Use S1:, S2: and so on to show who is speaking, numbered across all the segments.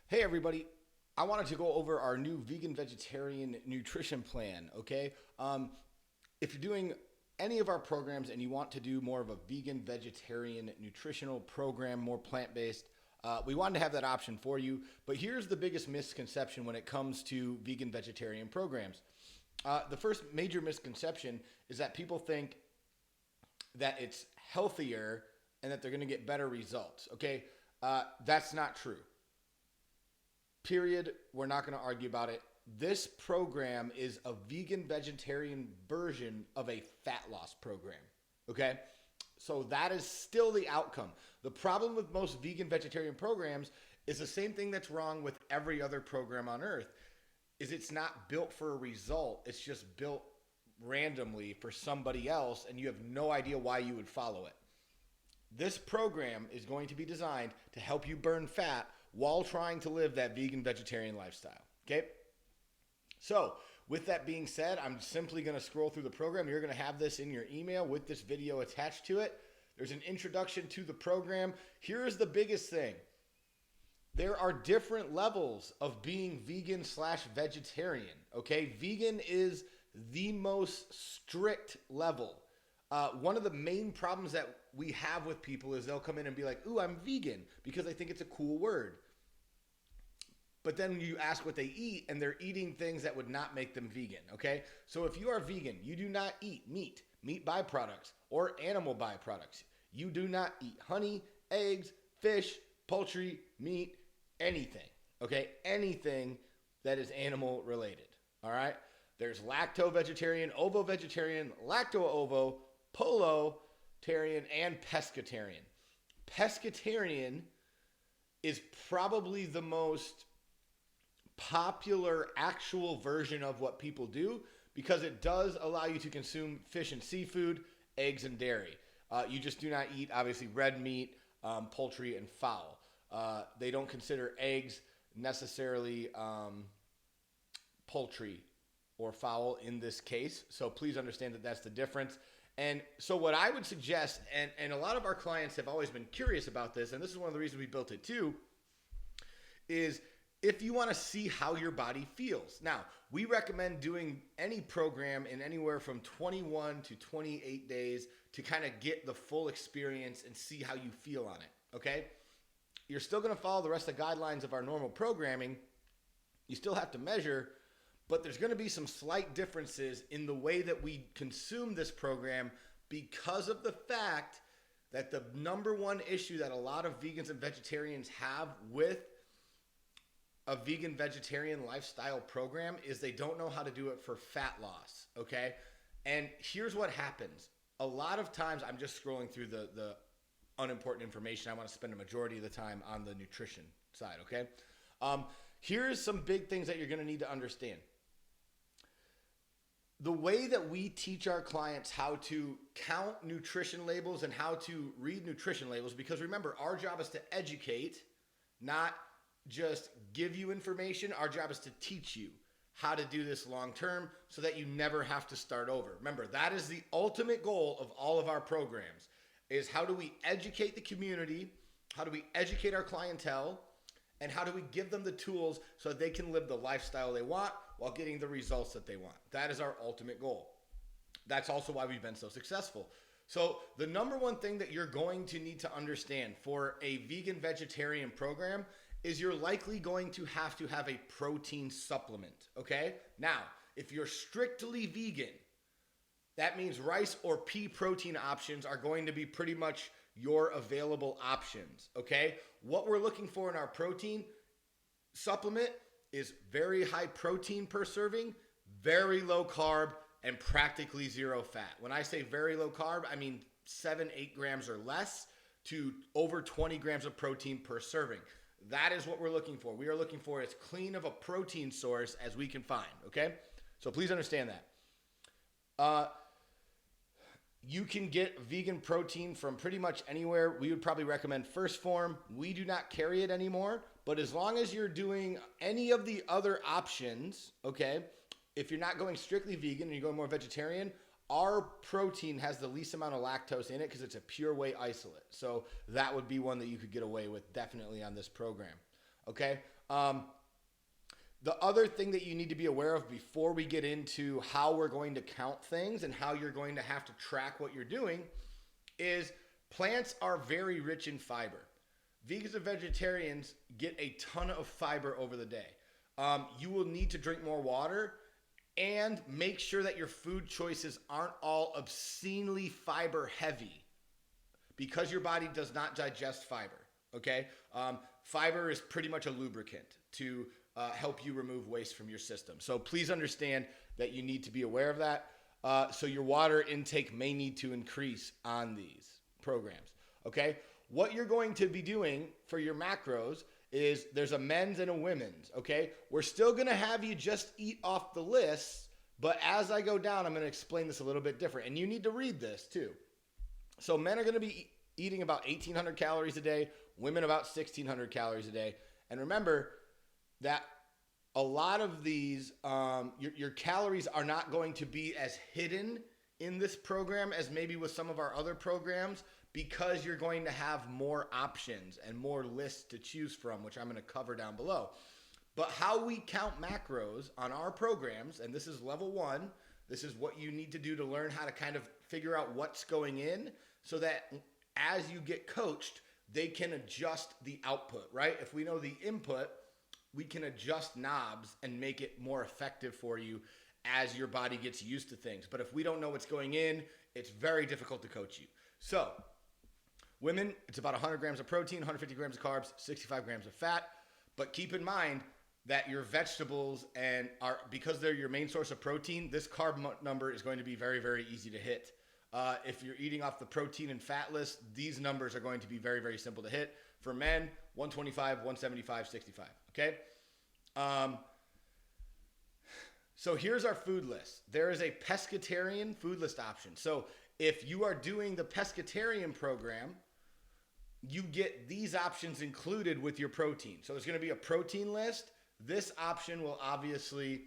S1: Hey everybody, I wanted to go over our new vegan vegetarian nutrition plan, okay? If you're doing any of our programs and you want to do more of a vegan vegetarian nutritional program, more plant based, we wanted to have that option for you. But here's the biggest misconception when it comes to vegan vegetarian programs. The first major misconception is that people think that it's healthier and that they're going to get better results, okay? That's not true. Period. We're not going to argue about it. This program is a vegan vegetarian version of a fat loss program. Okay? So that is still the outcome. The problem with most vegan vegetarian programs is the same thing that's wrong with every other program on earth is it's not built for a result. It's just built randomly for somebody else and you have no idea why you would follow it. This program is going to be designed to help you burn fat while trying to live that vegan vegetarian lifestyle. Okay? So, with that being said, I'm simply going to scroll through the program. You're going to have this in your email with this video attached to it. There's an introduction to the program. Here is the biggest thing. There are different levels of being vegan slash vegetarian. Okay? Vegan is the most strict level. One of the main problems that we have with people is they'll come in and be like, ooh, I'm vegan because they think it's a cool word. But then you ask what they eat and they're eating things that would not make them vegan, okay? So if you are vegan, you do not eat meat byproducts, or animal byproducts. You do not eat honey, eggs, fish, poultry, meat, anything, okay? Anything that is animal related, all right? There's lacto-vegetarian, ovo-vegetarian, lacto-ovo, polo-tarian, and pescatarian. Pescatarian is probably the most popular actual version of what people do because it does allow you to consume fish and seafood, eggs and dairy. You just do not eat, obviously, red meat, poultry, and fowl. They don't consider eggs necessarily poultry or fowl in this case. So please understand that that's the difference. And so what I would suggest, and a lot of our clients have always been curious about this, and this is one of the reasons we built it too, is if you want to see how your body feels. Now, we recommend doing any program in anywhere from 21 to 28 days to kind of get the full experience and see how you feel on it, okay? You're still going to follow the rest of the guidelines of our normal programming. You still have to measure, but there's going to be some slight differences in the way that we consume this program because of the fact that the number one issue that a lot of vegans and vegetarians have with a vegan vegetarian lifestyle program is they don't know how to do it for fat loss, okay? And here's what happens. A lot of times I'm just scrolling through the unimportant information. I want to spend a majority of the time on the nutrition side, okay? Here's some big things that you're going to need to understand. The way that we teach our clients how to count nutrition labels and how to read nutrition labels, because remember, our job is to educate, not just give you information. Our job is to teach you how to do this long term so that you never have to start over. Remember, that is the ultimate goal of all of our programs is how do we educate the community, how do we educate our clientele, and how do we give them the tools so that they can live the lifestyle they want while getting the results that they want. That is our ultimate goal. That's also why we've been so successful. So the number one thing that you're going to need to understand for a vegan vegetarian program is you're likely going to have a protein supplement, okay? Now, if you're strictly vegan, that means rice or pea protein options are going to be pretty much your available options, okay? What we're looking for in our protein supplement is very high protein per serving, very low carb, and practically zero fat. When I say very low carb, I mean 7-8 grams or less to over 20 grams of protein per serving. That is what we're looking for. We are looking for as clean of a protein source as we can find, okay? So please understand that. You can get vegan protein from pretty much anywhere. We would probably recommend First Form. We do not carry it anymore, but as long as you're doing any of the other options, okay, if you're not going strictly vegan and you're going more vegetarian, our protein has the least amount of lactose in it because it's a pure whey isolate. So that would be one that you could get away with definitely on this program. Okay. The other thing that you need to be aware of before we get into how we're going to count things and how you're going to have to track what you're doing is plants are very rich in fiber. Vegans and vegetarians get a ton of fiber over the day. You will need to drink more water and make sure that your food choices aren't all obscenely fiber heavy because your body does not digest fiber. Okay? Fiber is pretty much a lubricant to help you remove waste from your system. So please understand that you need to be aware of that. So your water intake may need to increase on these programs. Okay? What you're going to be doing for your macros is there's a men's and a women's. Okay? We're still going to have you just eat off the lists, but as I go down, I'm going to explain this a little bit different. And you need to read this too. So men are going to be eating about 1,800 calories a day, women about 1,600 calories a day. And remember that a lot of these, your calories are not going to be as hidden in this program as maybe with some of our other programs because you're going to have more options and more lists to choose from, which I'm going to cover down below. But how we count macros on our programs, and this is level 1, this is what you need to do to learn how to kind of figure out what's going in so that as you get coached, they can adjust the output, right? If we know the input, we can adjust knobs and make it more effective for you as your body gets used to things. But if we don't know what's going in, it's very difficult to coach you. So women, it's about 100 grams of protein, 150 grams of carbs, 65 grams of fat. But keep in mind that your vegetables because they're your main source of protein, this carb number is going to be very, very easy to hit. If you're eating off the protein and fat list, these numbers are going to be very, very simple to hit. For men, 125, 175, 65. Okay? So here's our food list. There is a pescatarian food list option. So if you are doing the pescatarian program, you get these options included with your protein. So there's going to be a protein list. This option will obviously,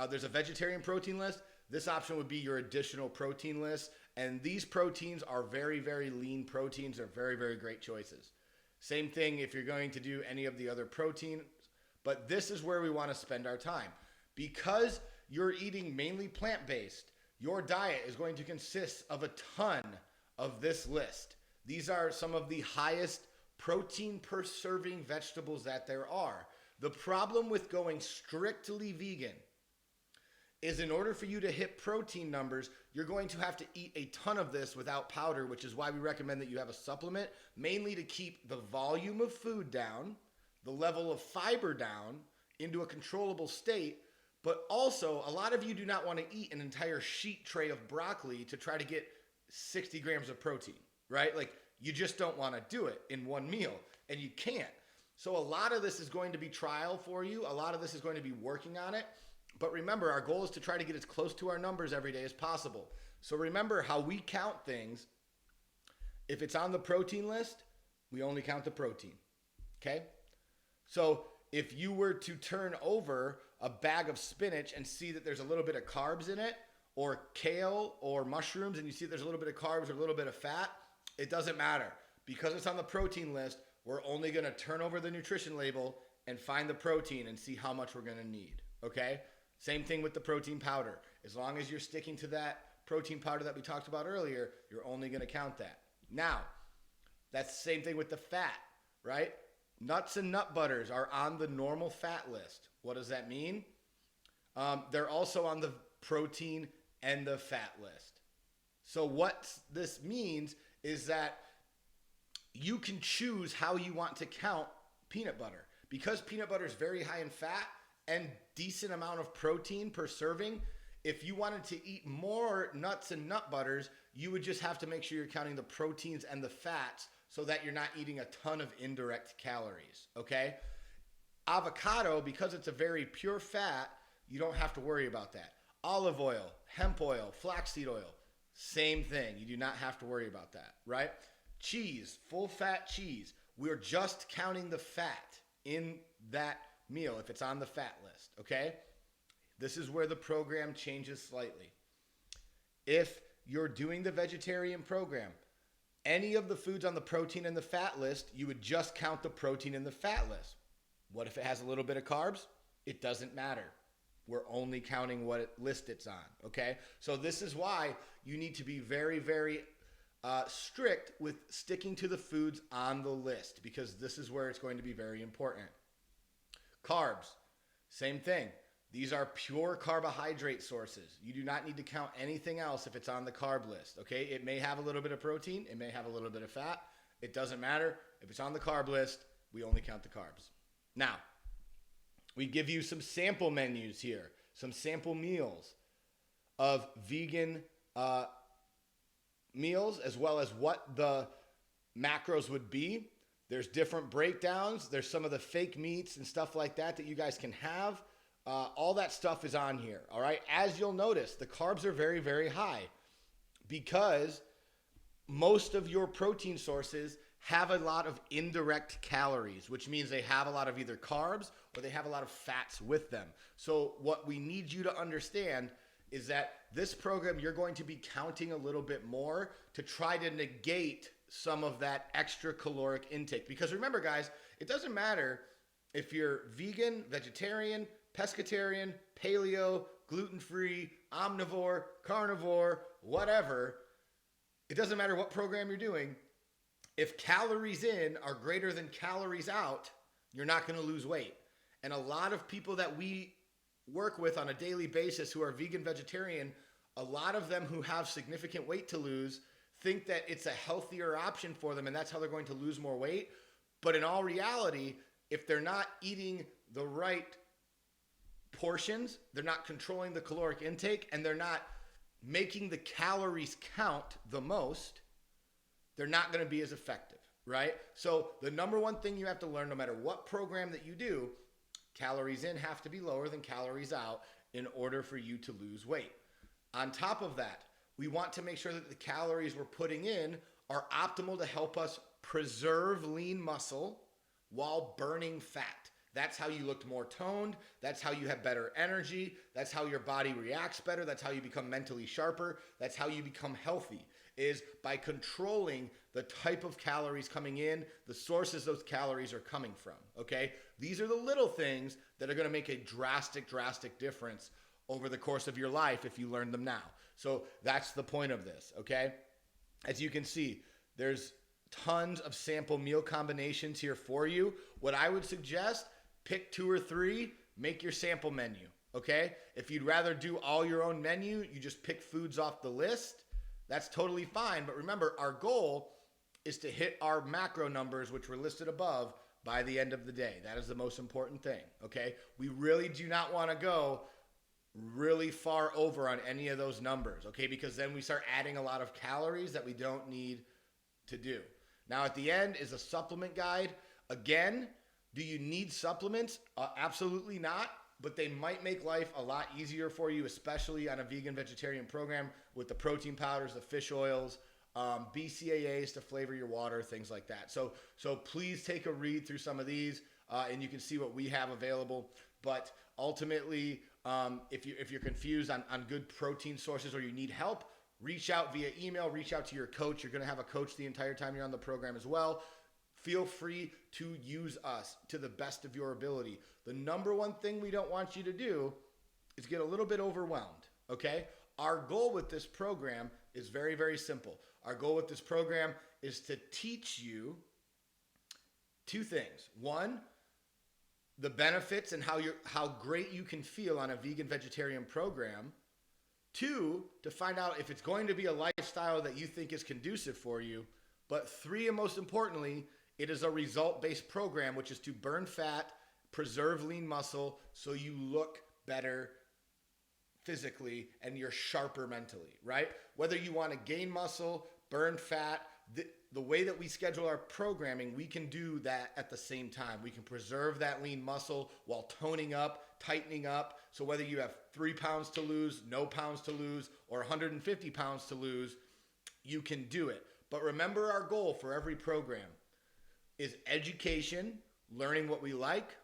S1: there's a vegetarian protein list. This option would be your additional protein list. And these proteins are very, very lean proteins. They're very, very great choices. Same thing if you're going to do any of the other proteins. But this is where we want to spend our time. Because you're eating mainly plant-based, your diet is going to consist of a ton of this list. These are some of the highest protein per serving vegetables that there are. The problem with going strictly vegan is in order for you to hit protein numbers, you're going to have to eat a ton of this without powder, which is why we recommend that you have a supplement, mainly to keep the volume of food down, the level of fiber down into a controllable state. But also, a lot of you do not want to eat an entire sheet tray of broccoli to try to get 60 grams of protein, right? Like, you just don't want to do it in one meal, and you can't. So a lot of this is going to be trial for you. A lot of this is going to be working on it. But remember, our goal is to try to get as close to our numbers every day as possible. So remember how we count things. If it's on the protein list, we only count the protein, okay? So if you were to turn over a bag of spinach and see that there's a little bit of carbs in it, or kale or mushrooms, and you see there's a little bit of carbs or a little bit of fat, it doesn't matter. Because it's on the protein list, we're only going to turn over the nutrition label and find the protein and see how much we're going to need, okay? Same thing with the protein powder. As long as you're sticking to that protein powder that we talked about earlier, you're only going to count that. Now, that's the same thing with the fat, right? Nuts and nut butters are on the normal fat list. What does that mean? They're also on the protein and the fat list. So what this means is that you can choose how you want to count peanut butter. Because peanut butter is very high in fat and decent amount of protein per serving, if you wanted to eat more nuts and nut butters, you would just have to make sure you're counting the proteins and the fats so that you're not eating a ton of indirect calories, okay? Avocado, because it's a very pure fat, you don't have to worry about that. Olive oil, hemp oil, flaxseed oil, same thing. You do not have to worry about that, right? Cheese, full fat cheese, we're just counting the fat in that meal if it's on the fat list, okay? This is where the program changes slightly. If you're doing the vegetarian program, any of the foods on the protein and the fat list, you would just count the protein and the fat list. What if it has a little bit of carbs? It doesn't matter. We're only counting what list it's on, okay? So this is why you need to be very, very strict with sticking to the foods on the list, because this is where it's going to be very important. Carbs, same thing. These are pure carbohydrate sources. You do not need to count anything else if it's on the carb list, okay? It may have a little bit of protein. It may have a little bit of fat. It doesn't matter. If it's on the carb list, we only count the carbs. Now, we give you some sample menus here, some sample meals of vegan meals, as well as what the macros would be. There's different breakdowns. There's some of the fake meats and stuff like that you guys can have. All that stuff is on here, all right? As you'll notice, the carbs are very, very high because most of your protein sources have a lot of indirect calories, which means they have a lot of either carbs or they have a lot of fats with them. So what we need you to understand is that this program, you're going to be counting a little bit more to try to negate some of that extra caloric intake. Because remember, guys, it doesn't matter if you're vegan, vegetarian, pescatarian, paleo, gluten-free, omnivore, carnivore, whatever. It doesn't matter what program you're doing. If calories in are greater than calories out, you're not going to lose weight. And a lot of people that we work with on a daily basis who are vegan, vegetarian, a lot of them who have significant weight to lose think that it's a healthier option for them and that's how they're going to lose more weight. But in all reality, if they're not eating the right portions, they're not controlling the caloric intake, and they're not making the calories count the most, they're not going to be as effective, right? So the number one thing you have to learn, no matter what program that you do, calories in have to be lower than calories out in order for you to lose weight. On top of that, we want to make sure that the calories we're putting in are optimal to help us preserve lean muscle while burning fat. That's how you look more toned. That's how you have better energy. That's how your body reacts better. That's how you become mentally sharper. That's how you become healthy, is by controlling the type of calories coming in, the sources those calories are coming from, okay? These are the little things that are gonna make a drastic difference over the course of your life if you learn them now. So that's the point of this, okay? As you can see, there's tons of sample meal combinations here for you. What I would suggest, pick 2 or 3, make your sample menu, okay? If you'd rather do all your own menu, you just pick foods off the list, that's totally fine. But remember, our goal is to hit our macro numbers, which were listed above, by the end of the day. That is the most important thing, okay? We really do not want to go really far over on any of those numbers, okay? Because then we start adding a lot of calories that we don't need to do. Now, at the end is a supplement guide. Again, do you need supplements? Absolutely not. But they might make life a lot easier for you, especially on a vegan vegetarian program with the protein powders, the fish oils, BCAAs to flavor your water, things like that. So please take a read through some of these and you can see what we have available. But ultimately, if you're confused on good protein sources or you need help, reach out via email, reach out to your coach. You're going to have a coach the entire time you're on the program as well. Feel free to use us to the best of your ability. The number one thing we don't want you to do is get a little bit overwhelmed, okay? Our goal with this program is very, very simple. Our goal with this program is to teach you 2 things. 1, the benefits and how great you can feel on a vegan vegetarian program. 2, to find out if it's going to be a lifestyle that you think is conducive for you. But 3, and most importantly, it is a result-based program, which is to burn fat, preserve lean muscle, so you look better physically and you're sharper mentally, right? Whether you want to gain muscle, burn fat, the way that we schedule our programming, we can do that at the same time. We can preserve that lean muscle while toning up, tightening up. So whether you have 3 pounds to lose, no pounds to lose, or 150 pounds to lose, you can do it. But remember, our goal for every program is education, learning what we like,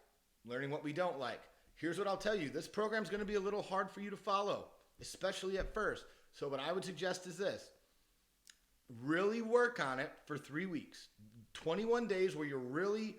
S1: learning what we don't like. Here's what I'll tell you. This program is going to be a little hard for you to follow, especially at first. So what I would suggest is this. Really work on it for 3 weeks. 21 days where you're really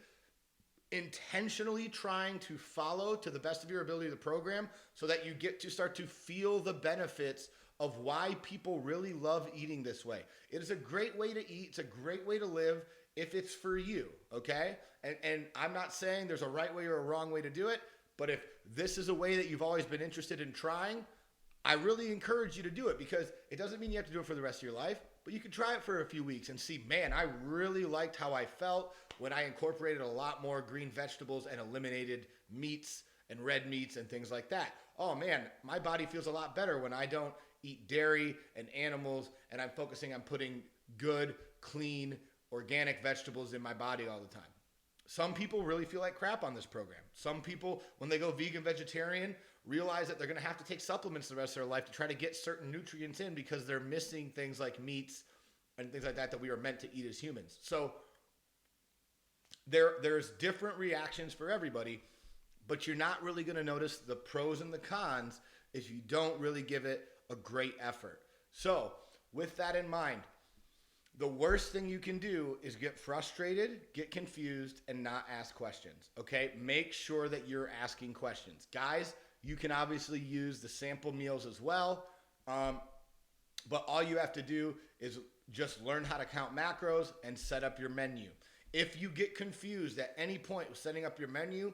S1: intentionally trying to follow to the best of your ability the program so that you get to start to feel the benefits of why people really love eating this way. It is a great way to eat. It's a great way to live if it's for you, okay? And I'm not saying there's a right way or a wrong way to do it, but if this is a way that you've always been interested in trying, I really encourage you to do it, because it doesn't mean you have to do it for the rest of your life, but you can try it for a few weeks and see, man, I really liked how I felt when I incorporated a lot more green vegetables and eliminated meats and red meats and things like that. Oh man, my body feels a lot better when I don't eat dairy and animals, and I'm focusing on putting good, clean, organic vegetables in my body all the time. Some people really feel like crap on this program. Some people, when they go vegan, vegetarian, realize that they're going to have to take supplements the rest of their life to try to get certain nutrients in because they're missing things like meats and things like that we are meant to eat as humans. So there's different reactions for everybody, but you're not really going to notice the pros and the cons if you don't really give it a great effort. So with that in mind, the worst thing you can do is get frustrated, get confused, and not ask questions, okay? Make sure that you're asking questions. Guys, you can obviously use the sample meals as well, but all you have to do is just learn how to count macros and set up your menu. If you get confused at any point with setting up your menu,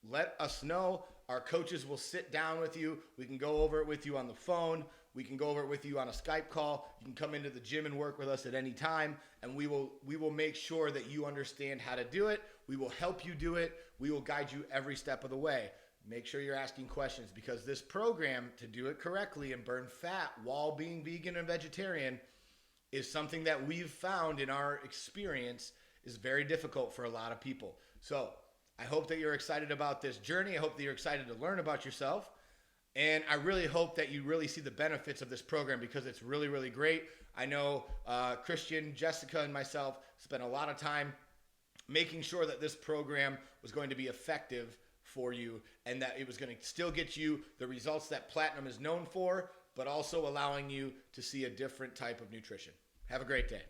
S1: let us know. Our coaches will sit down with you. We can go over it with you on the phone. We can go over it with you on a Skype call. You can come into the gym and work with us at any time, and we will make sure that you understand how to do it. We will help you do it. We will guide you every step of the way. Make sure you're asking questions, because this program, to do it correctly and burn fat while being vegan and vegetarian, is something that we've found in our experience is very difficult for a lot of people. So I hope that you're excited about this journey. I hope that you're excited to learn about yourself. And I really hope that you really see the benefits of this program, because it's really, really great. I know Christian, Jessica, and myself spent a lot of time making sure that this program was going to be effective for you and that it was going to still get you the results that Platinum is known for, but also allowing you to see a different type of nutrition. Have a great day.